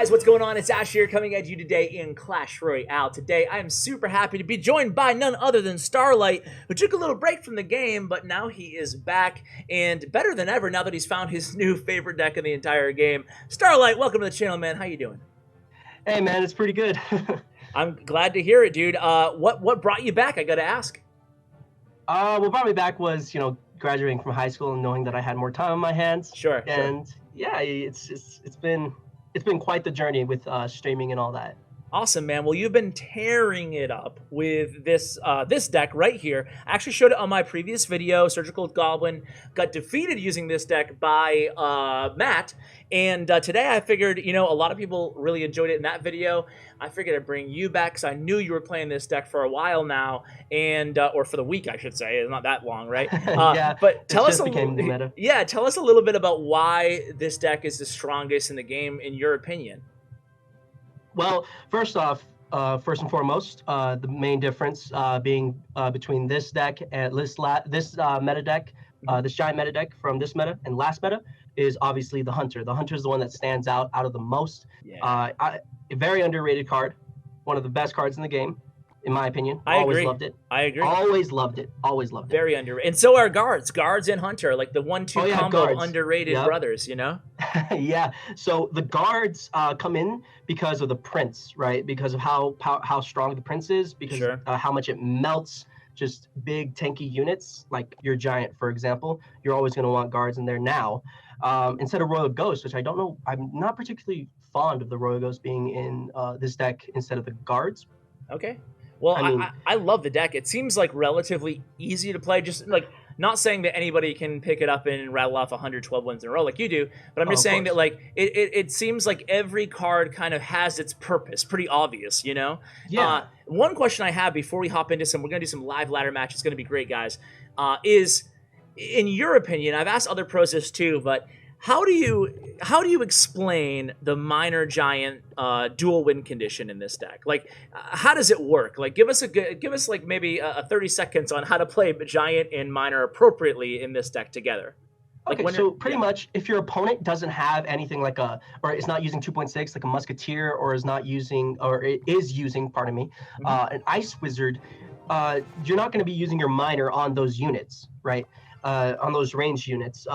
guys, what's going on? It's Ash here coming at you today in Clash Royale. Today I am super happy to be joined by none other than Starlight, who took a little break from the game, but now he is back and better than ever now that he's found his new favorite deck in the entire game. Starlight, welcome to the channel, man. How you doing? Hey man, it's pretty good. I'm glad to hear it, dude. What brought you back? I gotta ask. What brought me back was, graduating from high school and knowing that I had more time on my hands. Sure. And yeah, it's been quite the journey with streaming and all that. Awesome, man. Well, you've been tearing it up with this this deck right here. I actually showed it on my previous video. Surgical Goblin got defeated using this deck by Matt. And today I figured, a lot of people really enjoyed it in that video. I figured I'd bring you back because I knew you were playing this deck for a while now, and or for the week, I should say. It's not that long, right? Yeah, but tell us tell us a little bit about why this deck is the strongest in the game, in your opinion. Well, first off, first and foremost, the main difference being between this deck and this meta deck, this giant meta deck from this meta and last meta is obviously the Hunter. The Hunter is the one that stands out of the most. Yeah. A very underrated card, one of the best cards in the game, in my opinion. I always agree. Loved it. I agree. Always loved it. Always loved it. Very underrated. And so are guards. Guards and Hunter, like the 1-2 combo guards. Underrated brothers, Yeah. So the guards come in because of the Prince, right? Because of how strong the Prince is, because how much it melts just big tanky units, like your Giant, for example. You're always going to want guards in there now. Instead of Royal Ghost, which I don't know, I'm not particularly fond of the Royal Ghost being in this deck instead of the guards. Okay. Well, I love the deck. It seems like relatively easy to play. Just like, not saying that anybody can pick it up and rattle off 112 wins in a row like you do, but I'm just saying that like it seems like every card kind of has its purpose. Pretty obvious, Yeah. One question I have before we hop into we're gonna do some live ladder match. It's gonna be great, guys. Is in your opinion? I've asked other pros this too, but how do you explain the minor giant dual win condition in this deck? Like, how does it work? Like, give us like maybe a 30 seconds on how to play giant and minor appropriately in this deck together. Like okay, so pretty much if your opponent doesn't have anything like or is not using 2.6 like a Musketeer, or is using pardon me, an Ice Wizard, you're not going to be using your minor on those units, right? On those ranged units.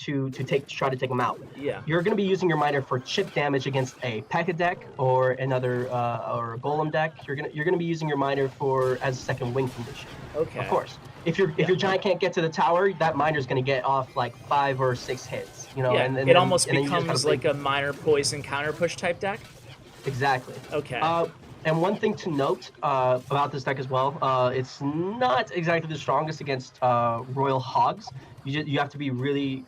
To try to take them out. Yeah. You're going to be using your minor for chip damage against a P.E.K.K.A deck or another or a Golem deck. You're gonna be using your minor as a second win condition. Okay. Of course. If your Giant can't get to the tower, that minor's going to get off like 5 or 6 hits. Yeah. And it almost becomes like a minor poison counter push type deck. Exactly. Okay. And one thing to note about this deck as well, it's not exactly the strongest against Royal Hogs. You have to be really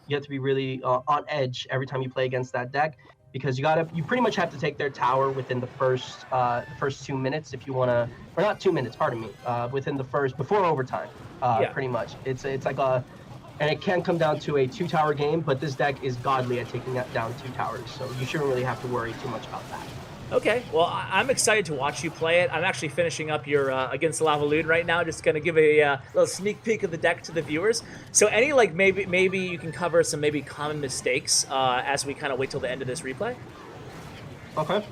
on edge every time you play against that deck, because you pretty much have to take their tower within the first 2 minutes if you want to, or not 2 minutes, pardon me, within the first, before overtime. Pretty much it's like and it can come down to a 2-tower game, but this deck is godly at taking down 2 towers, so you shouldn't really have to worry too much about that. Okay, well, I'm excited to watch you play it. I'm actually finishing up your Against the Lava Loon right now, just going to give a little sneak peek of the deck to the viewers. So any, like, maybe you can cover some maybe common mistakes as we kind of wait till the end of this replay? Okay.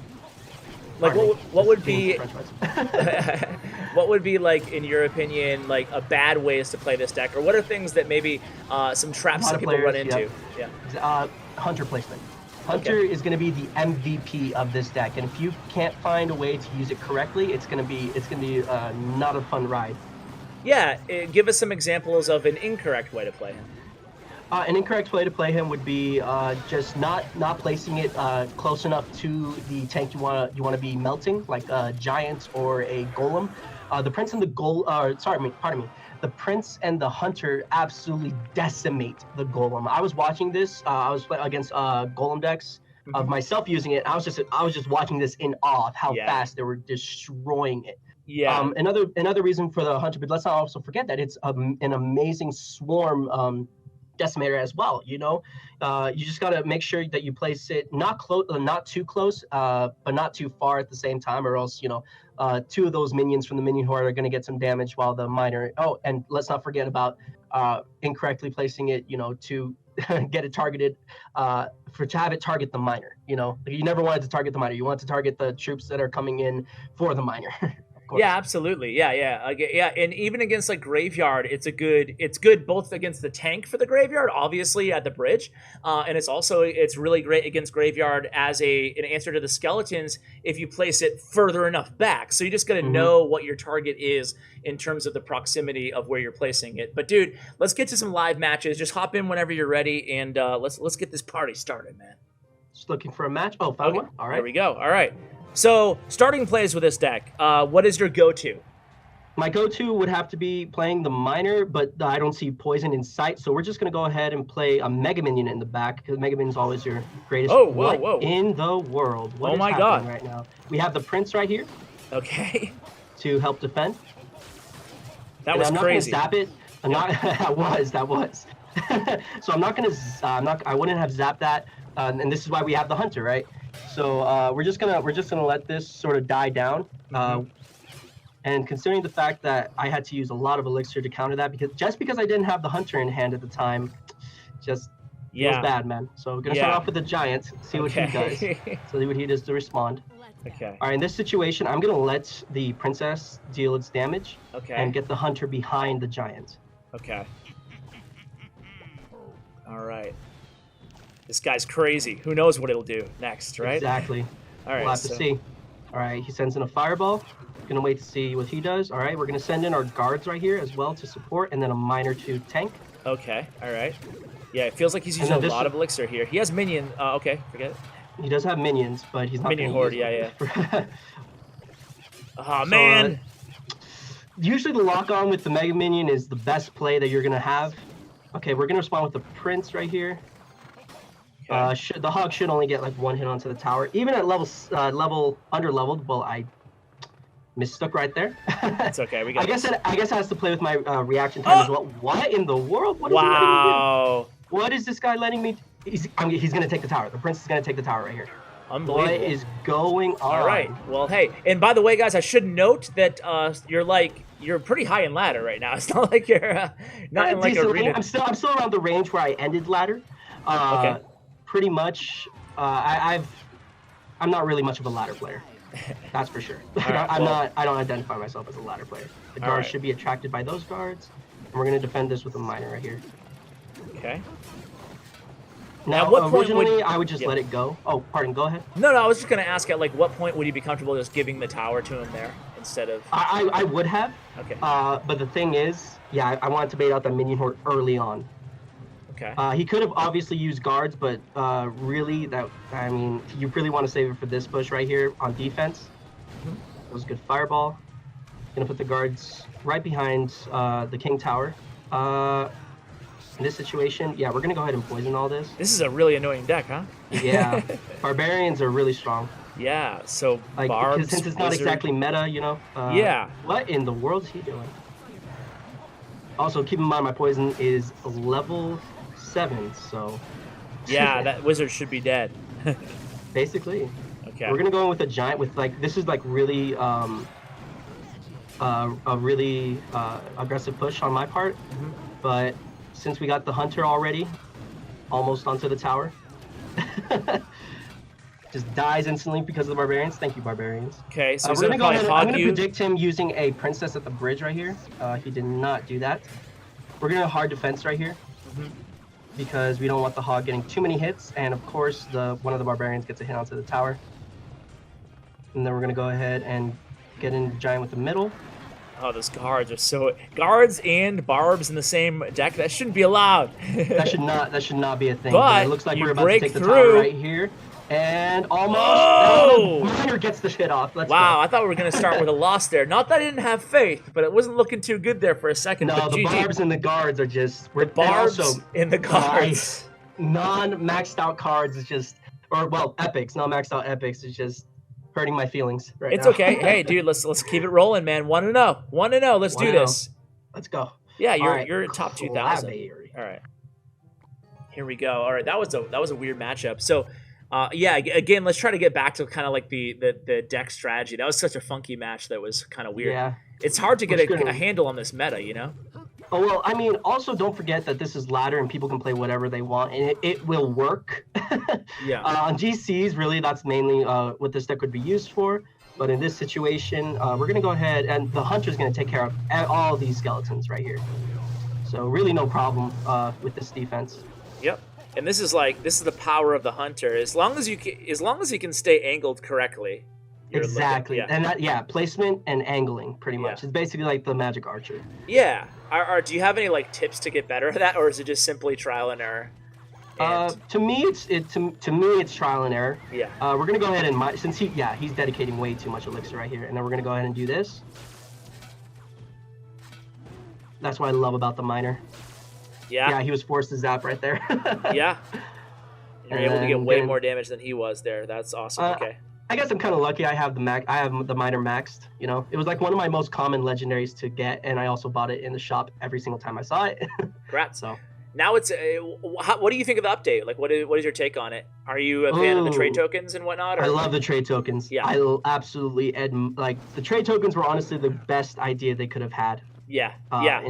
Like, what would be... what would be, like, in your opinion, like, a bad ways to play this deck? Or what are things that maybe some traps that people run into? Yeah. Hunter placement. Hunter is going to be the MVP of this deck, and if you can't find a way to use it correctly, it's going to be not a fun ride. Yeah, give us some examples of an incorrect way to play him. An incorrect way to play him would be just not placing it close enough to the tank you want to be melting, like a Giant or a Golem. The Prince and the pardon me. The Prince and the Hunter absolutely decimate the Golem. I was watching this. I was playing against Golem decks of myself using it. I was just watching this in awe of how fast they were destroying it. Yeah. Another reason for the Hunter, but let's not also forget that it's an amazing swarm decimator as well. You just got to make sure that you place it not too close, but not too far at the same time, or else two of those minions from the minion horde are going to get some damage while the miner. Oh, and let's not forget about incorrectly placing it, to get it targeted, to have it target the miner. You never wanted to target the miner. You want to target the troops that are coming in for the miner. Yeah, absolutely. Yeah. And even against like Graveyard, it's good both against the tank for the Graveyard, obviously at the bridge, and it's really great against Graveyard as an answer to the skeletons if you place it further enough back. So you just got to know what your target is in terms of the proximity of where you're placing it. But dude, let's get to some live matches. Just hop in whenever you're ready, and let's get this party started, man. Just looking for a match. Oh, found one. All right. There we go. All right. So, starting plays with this deck, what is your go-to? My go-to would have to be playing the miner, but I don't see poison in sight, so we're just going to go ahead and play a Mega Minion in the back, because Mega Minion is always your greatest. Oh, whoa. In the world? What is happening right now? We have the Prince right here. Okay. To help defend. That was crazy. I'm not going to zap it. I'm not. That was. So I'm not going to. I wouldn't have zapped that, and this is why we have the Hunter, right? So we're just gonna let this sort of die down, and considering the fact that I had to use a lot of elixir to counter that because I didn't have the Hunter in hand at the time, feels bad, man. So we're gonna start off with the Giant, see what he does, see what he does to respond. Okay. All right, in this situation, I'm gonna let the Princess deal its damage, and get the Hunter behind the Giant. Okay. All right. This guy's crazy. Who knows what it'll do next, right? Exactly. All right. We'll have to see. All right, he sends in a fireball. Gonna wait to see what he does. All right, we're gonna send in our guards right here as well to support, and then a miner to tank. Okay. All right. Yeah, it feels like he's using a lot of elixir here. He has minion. Okay, forget it. He does have minions, but he's not minion horde. Yeah. Oh, so, man. Usually the lock on with the Mega Minion is the best play that you're gonna have. Okay, we're gonna respond with the Prince right here. Okay. The Hog should only get like one hit onto the tower, even at level under leveled. Well, I mistook right there. It's okay. We got. I guess I has to play with my reaction time as well. What in the world? What is he letting me do? What is this guy letting me? He's gonna take the tower. The Prince is gonna take the tower right here. Unbelievable. What is going on? All right. Well, hey, and by the way, guys, I should note that you're pretty high in ladder right now. It's not like you're not in like arena. I'm still around the range where I ended ladder. Okay. Pretty much. I'm not really much of a ladder player. That's for sure. Right, I don't identify myself as a ladder player. The guards should be attracted by those guards, and we're gonna defend this with a miner right here. Okay. Now, originally, I would just let it go. Oh, pardon. Go ahead. No, I was just gonna ask at like what point would you be comfortable just giving the tower to him there instead of? I would have. Okay. But the thing is, I wanted to bait out the minion horde early on. Okay. He could have obviously used guards, but really, you really want to save it for this push right here on defense. That was a good fireball. Gonna put the guards right behind the King Tower. In this situation, we're gonna go ahead and poison all this. This is a really annoying deck, huh? Yeah, barbarians are really strong. Yeah, so because since it's not exactly meta, yeah. What in the world is he doing? Also, keep in mind my poison is level 7, so. Yeah, that wizard should be dead. Basically. Okay. We're gonna go in with a giant with this is like really a really aggressive push on my part, but since we got the Hunter already, almost onto the tower, just dies instantly because of the barbarians. Thank you, barbarians. Okay, so we're gonna go ahead. I'm gonna predict him using a princess at the bridge right here. He did not do that. We're gonna hard defense right here because we don't want the hog getting too many hits, and of course one of the barbarians gets a hit onto the tower. And then we're gonna go ahead and get in the giant with the middle. Oh, those guards are so guards and barbs in the same deck. That shouldn't be allowed. That should not be a thing. But it looks like you we're about to take through. the tower right here, and almost. Oh! Miner gets the shit off. Let's go. I thought we were gonna start with a loss there. Not that I didn't have faith, but it wasn't looking too good there for a second. No, the barbs and the guards are just. The barbs and the guards. Non-maxed out cards is just, epics. Non-maxed out epics is just hurting my feelings right now. It's okay. Hey, dude, let's keep it rolling, man. 1-0. 1-0. Let's do this. Let's go. Yeah, you're top 2,000. All right. Here we go. All right, that was a weird matchup. So, Yeah, again, let's try to get back to kind of like the deck strategy. That was such a funky match that was kind of weird. Yeah. It's hard to We're get just a gonna. handle on this meta, you know? Oh well, I mean, also don't forget that this is ladder and people can play whatever they want, and it will work. Yeah. On GCs, really, that's mainly what this deck would be used for. But in this situation, we're gonna go ahead, and the hunter's gonna take care of all these skeletons right here. So really, no problem with this defense. Yep. And this is the power of the hunter. As long as you can stay angled correctly. Exactly, yeah. And placement and angling, pretty much. Yeah. It's basically like the magic archer. Yeah. Do you have any like tips to get better at that, or is it just simply trial and error? To me, it's trial and error. Yeah. We're gonna go ahead and since he's dedicating way too much elixir right here, and then we're gonna go ahead and do this. That's what I love about the miner. Yeah. Yeah, he was forced to zap right there. Yeah. You're able to get way more damage than he was there. That's awesome. Okay. I guess I'm kind of lucky. I have the miner maxed. You know, it was like one of my most common legendaries to get, and I also bought it in the shop every single time I saw it. Congrats. So now it's what do you think of the update? Like, what is your take on it? Are you a fan of the trade tokens and whatnot? Or? I love the trade tokens. Yeah. I absolutely like the trade tokens were honestly the best idea they could have had. Yeah,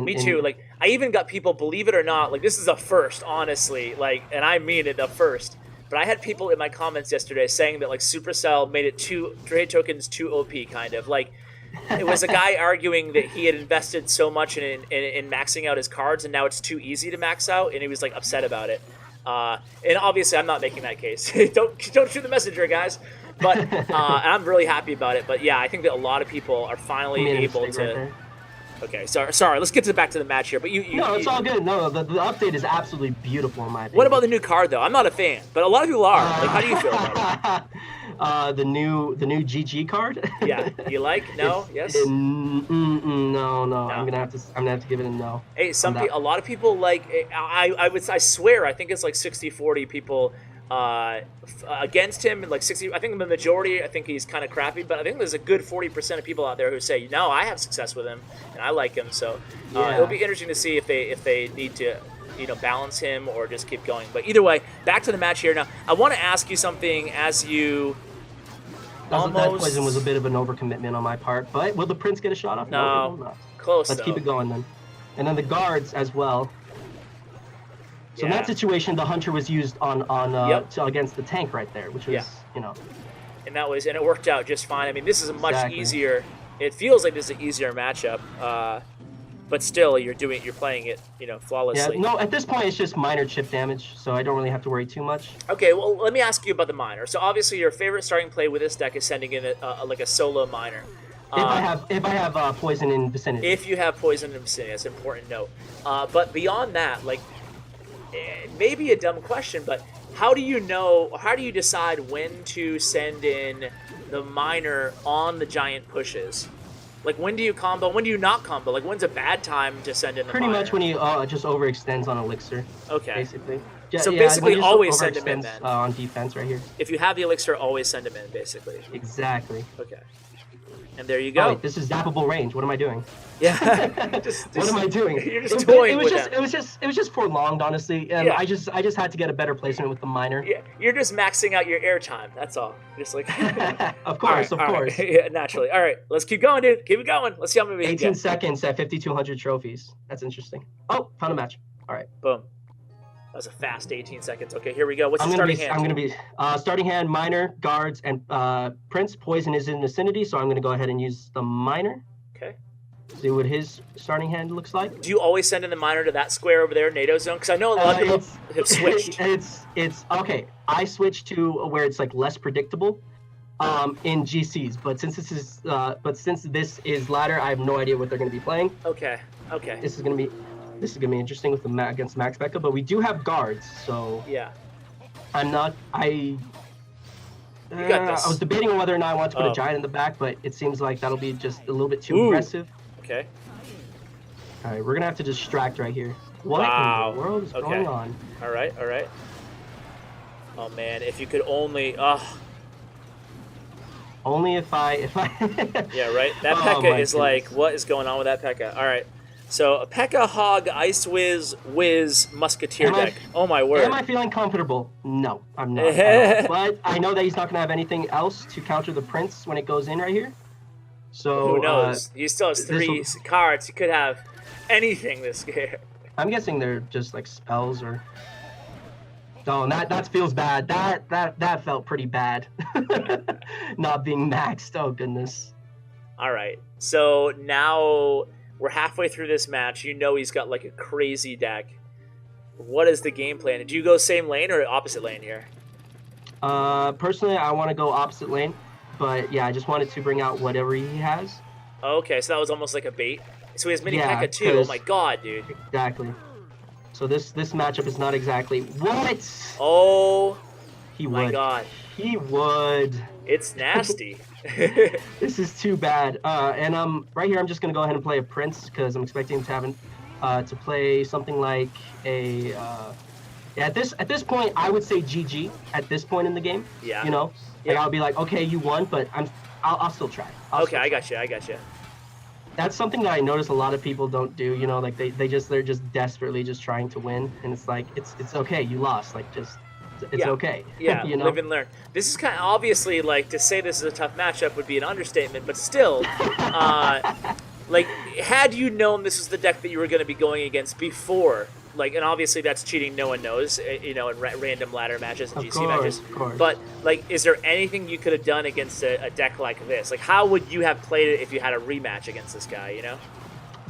me too. Like, I even got people, believe it or not, like this is a first, honestly. Like, and I mean it, a first. But I had people in my comments yesterday saying that like Supercell made it trade tokens too OP, kind of like. It was a guy arguing that he had invested so much in maxing out his cards, and now it's too easy to max out, and he was like upset about it. And obviously, I'm not making that case. don't shoot the messenger, guys. But and I'm really happy about it. But yeah, I think that a lot of people are finally able to. Right. Okay, sorry. Let's get back to the match here. But no, it's all good. No, the update is absolutely beautiful in my opinion. What about the new card though? I'm not a fan, but a lot of people are. Like, how do you feel about it? The new GG card. Yeah, you like? No, yes. No. I'm gonna have to give it a no. Hey, a lot of people like. I swear, I think it's like 60-40 people. Against him, and like 60. I think the majority. I think he's kind of crappy, but I think there's a good 40% of people out there who say, "No, I have success with him, and I like him." So it'll be interesting to see if they need to, balance him or just keep going. But either way, back to the match here. Now, I want to ask you something. As you that poison was a bit of an overcommitment on my part, but will the prince get a shot off? No, close. Let's keep it going then, and then the guards as well. So in that situation, the hunter was used against the tank right there, which was and it worked out just fine. I mean, this is a much easier. It feels like this is an easier matchup, but still, you're playing it, flawlessly. Yeah, no, at this point, it's just minor chip damage, so I don't really have to worry too much. Okay, well, let me ask you about the miner. So obviously, your favorite starting play with this deck is sending in like a solo miner. If I have poison in vicinity. If you have poison in vicinity, that's an important note. But beyond that, like. Maybe a dumb question, but how do you decide when to send in the miner on the giant pushes? Like, when do you combo, when do you not combo? Like, when's a bad time to send in the miner? Pretty much when he just overextends on elixir. Okay. Basically. So basically always send him in then. On defense right here. If you have the elixir, always send him in, basically. Exactly. Okay. And there you go. Oh, wait, this is zappable range. What am I doing? Yeah. What am I doing? You're just toying with it was just prolonged, honestly. And I just had to get a better placement with the miner. Yeah, you're just maxing out your airtime. That's all. Just like. Of course. Right. Yeah, naturally. All right, let's keep going, dude. Keep it going. Let's see how many we can get. 18 seconds at 5,200 trophies. That's interesting. Oh, found a match. All right. Boom. That was a fast 18 seconds. Okay, here we go. What's your starting hand? I'm going to be starting hand, miner, guards, and prince. Poison is in vicinity, so I'm going to go ahead and use the miner. Okay. See what his starting hand looks like. Do you always send in the miner to that square over there, NATO zone? Because I know a lot of people have switched. It's okay. I switched to where it's like less predictable in GCs, but since this is ladder, I have no idea what they're going to be playing. Okay. This is going to be interesting with against Max Becca, but we do have guards, so yeah. You got this. I was debating on whether or not I want to put a giant in the back, but it seems like that'll be just a little bit too aggressive. Okay. All right, we're gonna have to distract right here. What in the world is going on? All right. Oh man, if you could only. Only if I. Yeah, right. That P.E.K.K.A. is like, what is going on with that P.E.K.K.A.? All right. So a P.E.K.K.A. Hog, Ice Wiz, Musketeer Am I- deck. Oh my word. Am I feeling comfortable? No, I'm not at all. But I know that he's not going to have anything else to counter the Prince when it goes in right here. So Who knows? He still has three this'll- cards. He could have anything this game. I'm guessing they're just like spells or. Oh, that feels bad. That felt pretty bad. Not being maxed. Oh goodness. All right. So now we're halfway through this match. You know he's got like a crazy deck. What is the game plan? Do you go same lane or opposite lane here? Personally, I want to go opposite lane, but yeah, I just wanted to bring out whatever he has. Okay, so that was almost like a bait. So he has mini Yeah, P.E.K.K.A. too. Oh 'cause- my god, dude. Exactly. So this matchup is not exactly what Oh he my would. god. He would. It's nasty. This is too bad. And right here, I'm just gonna go ahead and play a Prince because I'm expecting him to have to play something like a. Yeah, at this point, I would say GG. At this point in the game, Yeah. you know, Yeah. like I'll be like, okay, you won, but I'll still try. Okay, I got you. I got you. That's something that I notice a lot of people don't do. You know, like they're just desperately just trying to win, and it's like it's okay, you lost. Like just it's Yeah. okay. Yeah, you know. live and learn. This is kind of obviously like to say this is a tough matchup would be an understatement, but still, like had you known this is the deck that you were going to be going against before, like, and obviously that's cheating. No one knows, you know, in random ladder matches and Of GC matches. Of course. But like, is there anything you could have done against a deck like this? Like, how would you have played it if you had a rematch against this guy? You know.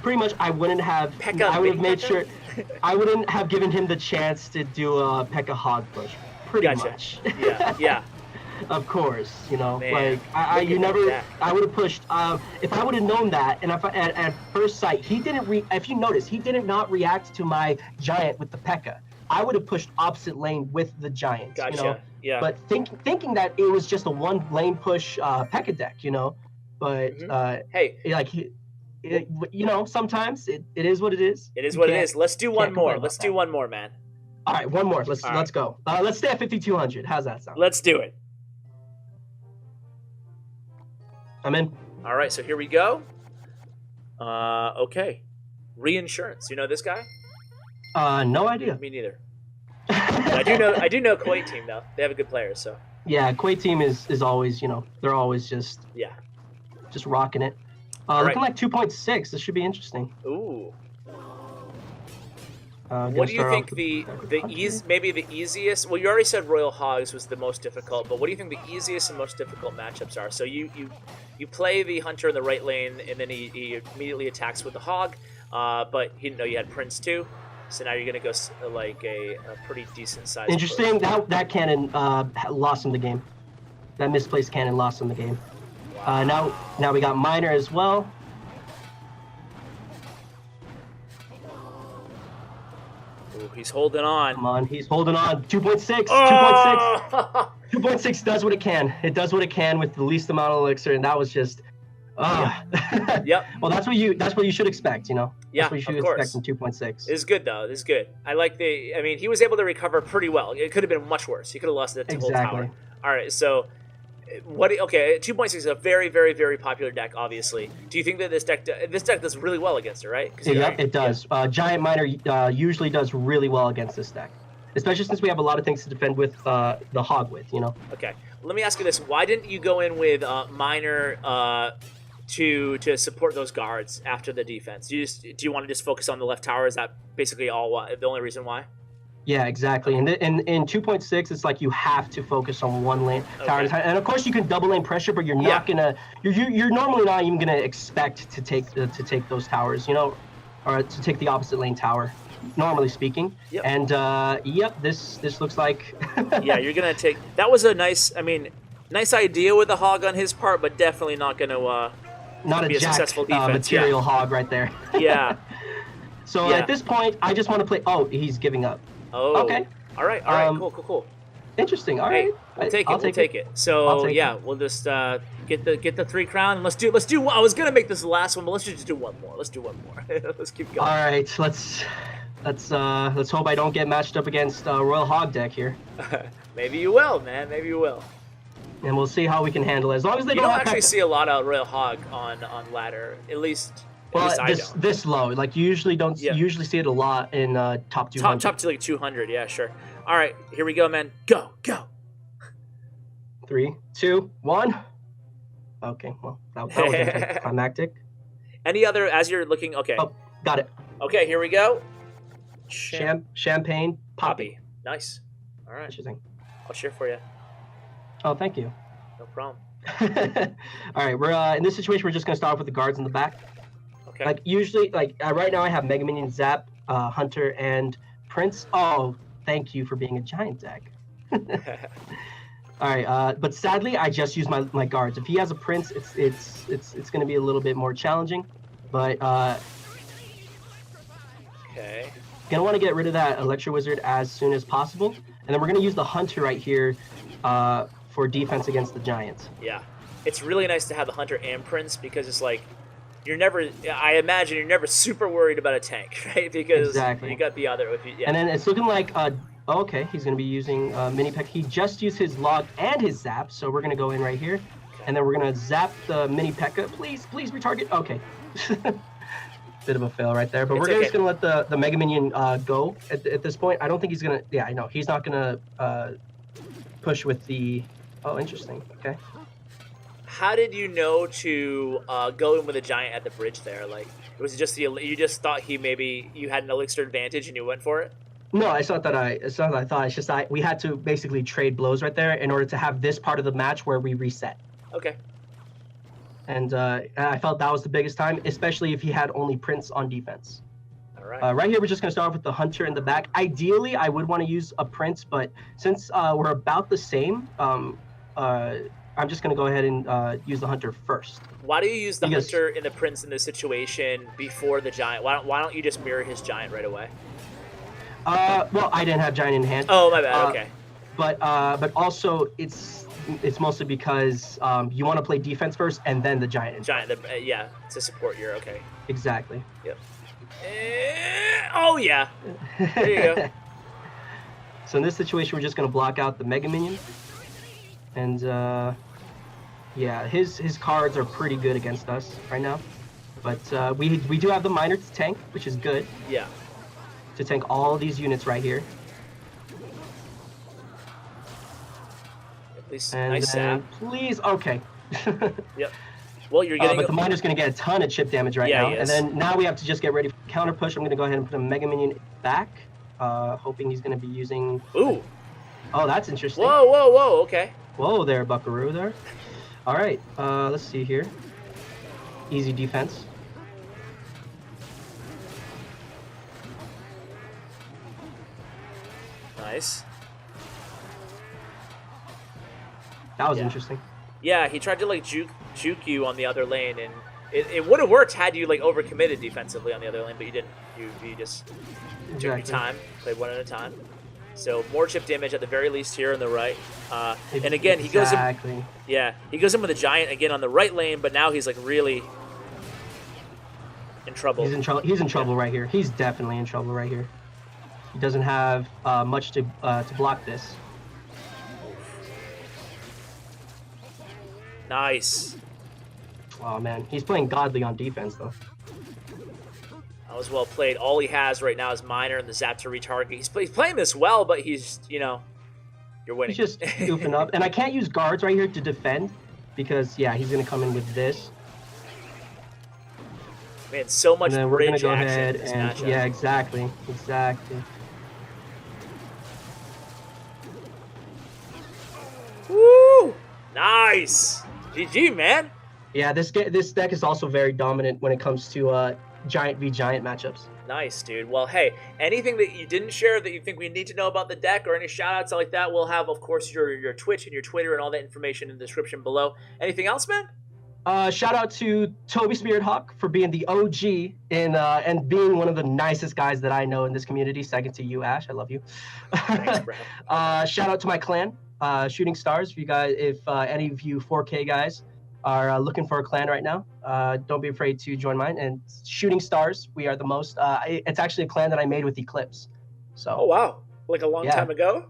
Pretty much, I wouldn't have. P.E.K.K.A. I would have made P.E.K.K.A.? sure. I wouldn't have given him the chance to do a P.E.K.K.A. hog push. Pretty Gotcha. much. Yeah, yeah. Of course, you know, Man, like look you at never. that. I would have pushed. If I would have known that, and if at first sight he didn't if you notice, he did not react to my giant with the P.E.K.K.A. I would have pushed opposite lane with the giant. Gotcha. You know? Yeah. But thinking that it was just a one lane push P.E.K.K.A. deck, you know, but Hey, like you know, sometimes it is what it is. it is You what it can't- is. Let's do can't one complain more. about Let's that. do one more, man. All right, one more. Let's All right. go. Let's stay at 5,200. How's that sound? Let's do it. I'm in. All right, so here we go. Okay. Reinsurance. You know this guy? No idea. Me neither. I do know Kuwait team though. They have a good player, so Yeah, Kuwait team is always, you know, they're always just yeah. rocking it. All Looking right. like 2.6. This should be interesting. Ooh. Gonna What do you start think off the with maybe the easiest? Well, you already said Royal Hogs was the most difficult, but what do you think the easiest and most difficult matchups are? So you play the hunter in the right lane, and then he immediately attacks with the hog, but he didn't know you had Prince too. So now you're gonna go like a pretty decent size. Interesting. That cannon lost him the game. That misplaced cannon lost him the game. Now we got Miner as well. Ooh, he's holding on. Come on, he's holding on. 2.6. 2.6. Oh! 2.6 does what it can. It does what it can with the least amount of elixir, and that was just. Yep. Well, that's what you should expect, you know. Yeah, That's what you should of course. expect from 2.6. It's good though. It's good. I like I mean, he was able to recover pretty well. It could have been much worse. He could have lost the whole Exactly. tower. All right, so okay, 2.6 is a very, very, very popular deck. Obviously, do you think that this deck does really well against it? Right? 'Cause Yep, it does. Giant Miner usually does really well against this deck, especially since we have a lot of things to defend with the hog with, you know. Okay. Let me ask you this: why didn't you go in with Miner to support those guards after the defense? Do you want to just focus on the left tower? Is that basically the only reason why? Yeah, exactly. And in 2.6, it's like you have to focus on one lane tower at a time. And of course, you can double lane pressure, but you're not gonna. You're normally not even gonna expect to take those towers, you know, or to take the opposite lane tower. Normally speaking. Yep. And yep, this looks like. Yeah, you're gonna take. That was a nice. I mean, nice idea with the hog on his part, but definitely not gonna. Not be a a successful jacked defense, material hog right there. Yeah. So Yeah. at this point, I just want to play. Oh, he's giving up. Oh. Okay. All right. All right. Cool. Interesting. All Hey, right. we'll take it. I'll We'll take it. So I'll take yeah, we'll just get the 3 crown. And let's do. I was gonna make this the last one, but let's just do one more. Let's do one more. Let's keep going. All right. Let's hope I don't get matched up against Royal Hog deck here, Maybe you will, man. Maybe you will. and we'll see how we can handle it. As long as they You don't don't have actually P.E.K.K.A. see a lot of Royal Hog on ladder, at least At least I this low, like you usually don't usually see it a lot in top 200. Top to like 200, yeah, sure. All right, here we go, man. Go. 3, 2, 1. Okay, well that was anticlimactic. Any other as you're looking? Okay. Oh, got it. Okay, here we go. Champagne Poppy. Nice. All right. Interesting. I'll cheer for you. Oh, thank you. No problem. All right, we're in this situation. We're just gonna start off with the guards in the back. Okay. Like usually, like right now, I have Mega Minion, Zap, Hunter, and Prince. Oh, thank you for being a giant deck. All right, but sadly, I just use my guards. If he has a Prince, it's gonna be a little bit more challenging. But okay. Gonna want to get rid of that Electro Wizard as soon as possible, and then we're gonna use the Hunter right here for defense against the Giants. Yeah, it's really nice to have the Hunter and Prince because it's like you're never. I imagine you're never super worried about a tank, right? Because you got the other. And then it's looking like okay, he's gonna be using Mini Peck. He just used his Log and his Zap, so we're gonna go in right here, and then we're gonna zap the Mini P.E.K.K.A. Please retarget. Okay. Bit of a fail right there, but we're just gonna let the Mega Minion go at this point. I don't think he's gonna. Yeah, I know he's not gonna push with the. Oh, interesting. Okay. How did you know to go in with a giant at the bridge there? Like, was it just you just thought you had an elixir advantage and you went for it? No, it's not that I thought. It's just we had to basically trade blows right there in order to have this part of the match where we reset. Okay. And I felt that was the biggest time, especially if he had only Prince on defense. All right. Right here, we're just going to start off with the Hunter in the back. Ideally, I would want to use a Prince, but since we're about the same, I'm just going to go ahead and use the Hunter first. Why do you use the Hunter and the Prince in this situation before the Giant? Why don't you just mirror his Giant right away? Well, I didn't have Giant in hand. Oh, my bad. Okay. But also, it's mostly because you want to play defense first and then the Giant. Yeah, to support your okay. Exactly. Yep. Oh yeah. There you go. So in this situation, we're just gonna block out the Mega Minion, and yeah, his cards are pretty good against us right now. But we do have the Miner to tank, which is good. Yeah. To tank all these units right here. And nice sap. Please, okay. Yep. Well, you're getting. But the Miner's going to get a ton of chip damage right now. And then now we have to just get ready for counter push. I'm going to go ahead and put a Mega Minion back, hoping he's going to be using. Ooh. Oh, that's interesting. Whoa. Okay. Whoa there, Buckaroo there. All right. Let's see here. Easy defense. Nice. That was interesting. Yeah, he tried to like juke you on the other lane, and it would have worked had you like overcommitted defensively on the other lane, but you didn't. You just took your time, played one at a time. So more chip damage at the very least here on the right. And again, he goes in. Yeah, he goes in with a Giant again on the right lane, but now he's like really in trouble. He's in trouble. He's in trouble right here. He's definitely in trouble right here. He doesn't have much to block this. Nice. Oh man, he's playing godly on defense though. That was well played. All he has right now is Miner and the Zap to retarget. He's playing this well, but he's, you're winning. He's just goofing up. And I can't use guards right here to defend because, yeah, he's going to come in with this. Man, so much and then we're bridge go action ahead in this and, matchup. Yeah, exactly. Woo! Nice! GG, man. Yeah, this deck is also very dominant when it comes to Giant v Giant matchups. Nice, dude. Well, hey, anything that you didn't share that you think we need to know about the deck or any shout-outs like that, we'll have, of course, your Twitch and your Twitter and all that information in the description below. Anything else, man? Shout out to Toby Spirit Hawk for being the OG and being one of the nicest guys that I know in this community. Second to you, Ash. I love you. Thanks, bro. Shout out to my clan, Shooting Stars. If any of you 4K guys are looking for a clan right now, don't be afraid to join mine. And Shooting Stars, we are the most. It's actually a clan that I made with Eclipse. So. Oh wow! Like a long time ago.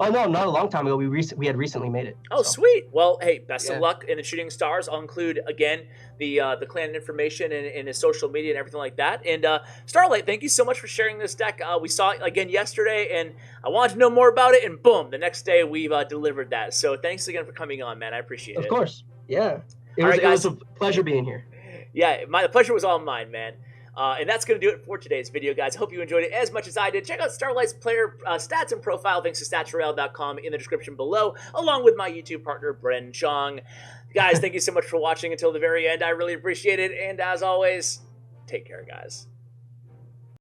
Oh no, not a long time ago. We had recently made it. Oh, So. sweet. Well, hey, best of Yeah. luck in the Shooting Stars. I'll include again the clan information and his social media and everything like that. And Starlight, thank you so much for sharing this deck. We saw it again yesterday, and I wanted to know more about it. And boom, the next day we've delivered that. So thanks again for coming on, man. I appreciate it. Of course. Yeah. It All was right, guys. it was a pleasure being here. Yeah, the pleasure was all mine, man. And that's going to do it for today's video, guys. I hope you enjoyed it as much as I did. Check out Starlight's player stats and profile, thanks to statsroyale.com, in the description below, along with my YouTube partner, Bren Chong. Guys, thank you so much for watching until the very end. I really appreciate it. And as always, take care, guys.